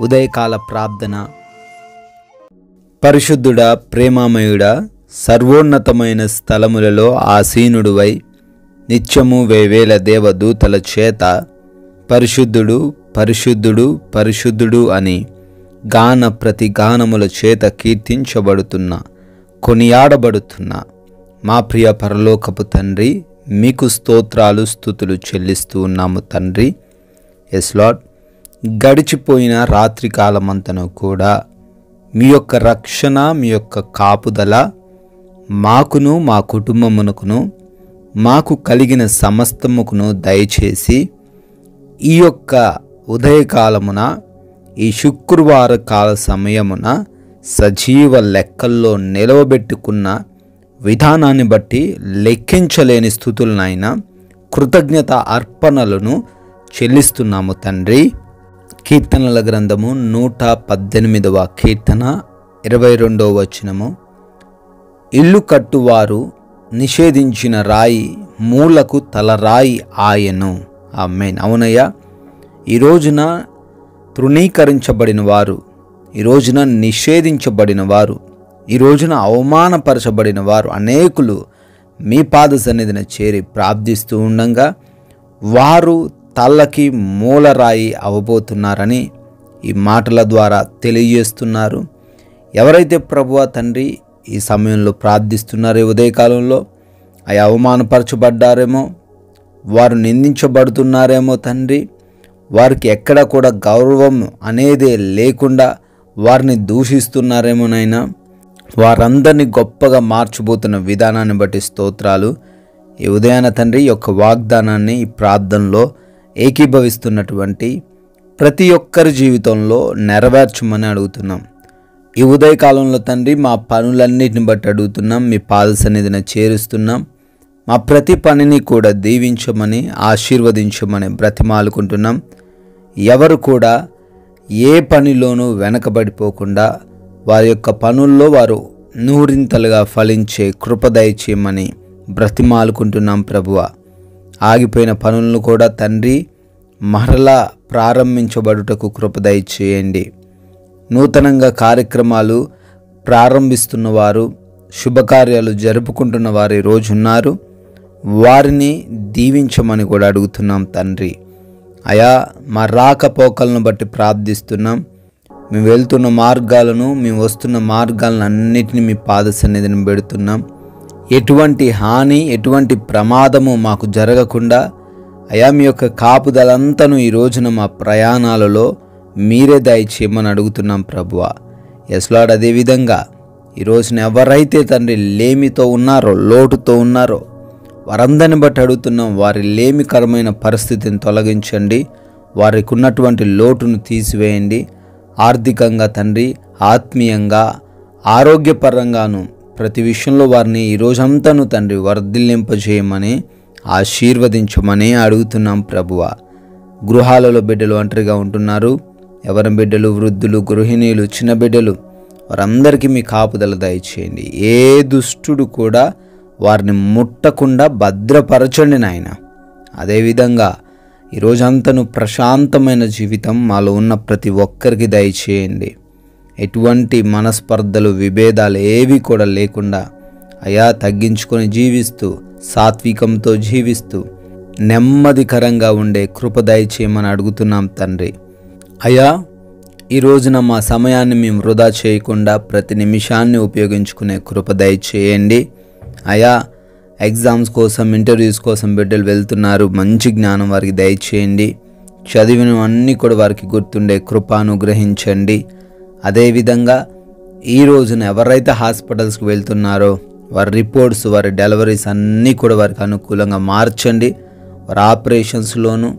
ఉదయకాల ప్రార్థన. పరిశుద్ధుడా, ప్రేమామయుడా, సర్వోన్నతమైన స్థలములలో ఆసీనుడువై నిత్యము వేవేల దేవదూతల చేత పరిశుద్ధుడు పరిశుద్ధుడు పరిశుద్ధుడు అని గాన ప్రతి గానముల చేత కీర్తించబడుతున్న, కొనియాడబడుతున్న మా ప్రియ పరలోకపు తండ్రి, మీకు స్తోత్రాలు స్తుతులు చెల్లిస్తూ ఉన్నాము తండ్రి. ఎస్ లార్డ్, గడిచిపోయిన రాత్రి కాలమంతను కూడా మీ యొక్క రక్షణ, మీ యొక్క కాపుదల మాకును మా కుటుంబమునకును మాకు కలిగిన సమస్తముకును దయచేసి ఈ యొక్క ఉదయకాలమున, ఈ శుక్రవార కాల సమయమున సజీవ లెక్కల్లో నిలవబెట్టుకున్న విధానాన్ని బట్టి లెక్కించలేని స్తుతులనైనా కృతజ్ఞత అర్పణలను చెల్లిస్తున్నాము తండ్రి. కీర్తనల గ్రంథము 118వ కీర్తన 22వ వచనము. ఇల్లు కట్టువారు నిషేధించిన రాయి మూలకు తలరాయి ఆయను. ఆమేన్. అవునయ్యా, ఈ రోజున తృణీకరించబడిన వారు, ఈ రోజున నిషేధించబడిన వారు, ఈ రోజున అవమానపరచబడిన వారు అనేకులు మీ పాద సన్నిధిన చేరి ప్రార్థిస్తూ ఉండగా వారు తల్లకి మూలరాయి అవబోతున్నారని ఈ మాటల ద్వారా తెలియజేస్తున్నారు. ఎవరైతే ప్రభువా తండ్రి ఈ సమయంలో ప్రార్థిస్తున్నారో, ఉదయకాలంలో అవి అవమానపరచబడ్డారేమో, వారు నిందించబడుతున్నారేమో తండ్రి, వారికి ఎక్కడ కూడా గౌరవం అనేదే లేకుండా వారిని దూషిస్తున్నారేమోనైనా, వారందరినీ గొప్పగా మార్చబోతున్న విధానాన్ని బట్టి స్తోత్రాలు. ఈ ఉదయాన తండ్రి యొక్క వాగ్దానాన్ని ఈ ప్రార్థనలో ఏకీభవిస్తున్నటువంటి ప్రతి ఒక్కరి జీవితంలో నెరవేర్చమని అడుగుతున్నాం. ఈ ఉదయకాలంలో తండ్రి మా పనులన్నిటిని బట్టి అడుగుతున్నాం, మీ పాద సన్నిధిని చేరుస్తున్నాం. మా ప్రతి పనిని కూడా దీవించమని, ఆశీర్వదించమని బ్రతిమాలుకుంటున్నాం. ఎవరు కూడా ఏ పనిలోనూ వెనకబడిపోకుండా వారి యొక్క పనుల్లో వారు నూరింతలుగా ఫలించే కృప దయచేయమని బ్రతిమాలుకుంటున్నాం ప్రభువా. ఆగిపోయిన పనులను కూడా తండ్రి మరలా ప్రారంభించబడుటకు కృప దయచేయండి. నూతనంగా కార్యక్రమాలు ప్రారంభిస్తున్న వారు, శుభకార్యాలు జరుపుకుంటున్న వారు ఈరోజు ఉన్నారు. వారిని దీవించమని కూడా అడుగుతున్నాం తండ్రి. అయా, మా రాకపోకలను బట్టి ప్రార్థిస్తున్నాం. మేము వెళ్తున్న మార్గాలను, మేము వస్తున్న మార్గాలను అన్నిటినీ మీ పాద సన్నిధిని పెడుతున్నాం. ఎటువంటి హాని, ఎటువంటి ప్రమాదము మాకు జరగకుండా అయా మీ యొక్క కాపుదలంతను ఈ రోజున మా ప్రయాణాలలో మీరే దయచేయమని అడుగుతున్నాం ప్రభువా. ఎస్ లార్డ్, అదేవిధంగా ఈ రోజున ఎవరైతే తండ్రి లేమితో ఉన్నారో, లోటుతో ఉన్నారో వారందరిని బట్టి అడుగుతున్నాం. వారి లేమికరమైన పరిస్థితిని తొలగించండి, వారికి ఉన్నటువంటి లోటును తీసివేయండి. ఆర్థికంగా తండ్రి, ఆత్మీయంగా, ఆరోగ్యపరంగాను ప్రతి విషయంలో వారిని ఈ రోజంతాను తండ్రి వర్ధిల్లింపజేయమని, ఆశీర్వదించమని అడుగుతున్నాం ప్రభువా. గృహాలలో బిడ్డలు ఒంటరిగా ఉంటున్నారు. ఎవరి బిడ్డలు, వృద్ధులు, గృహిణీలు, చిన్న బిడ్డలు, వారందరికీ మీ కాపుదల దయచేయండి. ఏ దుష్టుడు కూడా వారిని ముట్టకుండా భద్రపరచండి నాయన. అదేవిధంగా ఈరోజంతను ప్రశాంతమైన జీవితం మాలో ఉన్న ప్రతి ఒక్కరికి దయచేయండి. ఎటువంటి మనస్పర్ధలు, విభేదాలు ఏవి కూడా లేకుండా అయా తగ్గించుకొని జీవిస్తూ, సాత్వికంతో జీవిస్తూ నెమ్మదికరంగా ఉండే కృప దయచేయమని అడుగుతున్నాం తండ్రి. అయా, ఈ రోజున మా సమయాన్ని మేము వృధా చేయకుండా ప్రతి నిమిషాన్ని ఉపయోగించుకునే కృప దయచేయండి. అయా, ఎగ్జామ్స్ కోసం, ఇంటర్వ్యూస్ కోసం బిడ్డలు వెళ్తున్నారు. మంచి జ్ఞానం వారికి దయచేయండి. చదివినవన్నీ కూడా వారికి గుర్తుండే కృప అనుగ్రహించండి. అదేవిధంగా ఈ రోజున ఎవరైతే హాస్పిటల్స్కి వెళ్తున్నారో వారి రిపోర్ట్స్, వారి డెలివరీస్ అన్నీ కూడా వారికి అనుకూలంగా మార్చండి. వారి ఆపరేషన్స్లోను,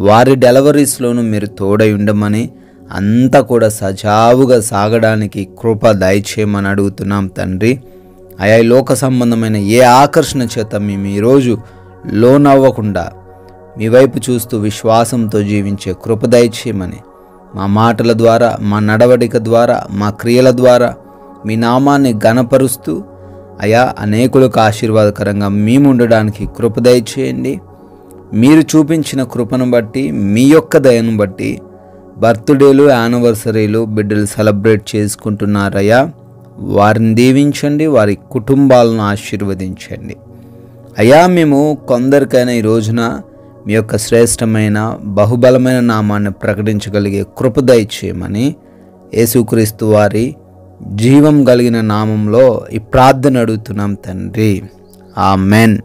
వారి డెలివరీస్లోను మీరు తోడై ఉండమని, అంతా కూడా సజావుగా సాగడానికి కృప దయచేయమని అడుగుతున్నాం తండ్రి. అయా, లోక సంబంధమైన ఏ ఆకర్షణ చేత మేము ఈరోజు లోనవ్వకుండా మీ వైపు చూస్తూ విశ్వాసంతో జీవించే కృప దయచేయమని, మా మాటల ద్వారా, మా నడవడిక ద్వారా, మా క్రియల ద్వారా మీ నామాన్ని ఘనపరుస్తూ అయా అనేకులకు ఆశీర్వాదకరంగా మేము ఉండడానికి కృప దయచేయండి. మీరు చూపించిన కృపను బట్టి, మీ యొక్క దయను బట్టి బర్త్డేలు, యానివర్సరీలు బిడ్డలు సెలబ్రేట్ చేసుకుంటున్నారయ్యా. వారిని దీవించండి, వారి కుటుంబాలను ఆశీర్వదించండి అయ్యా. మేము కొందరికైనా ఈ రోజున మీ యొక్క శ్రేష్టమైన బహుబలమైన నామాన్ని ప్రకటించగలిగే కృప దయచేయమని యేసుక్రీస్తు వారి జీవం కలిగిన నామంలో ఈ ప్రార్థన అడుగుతున్నాం తండ్రి. ఆమెన్.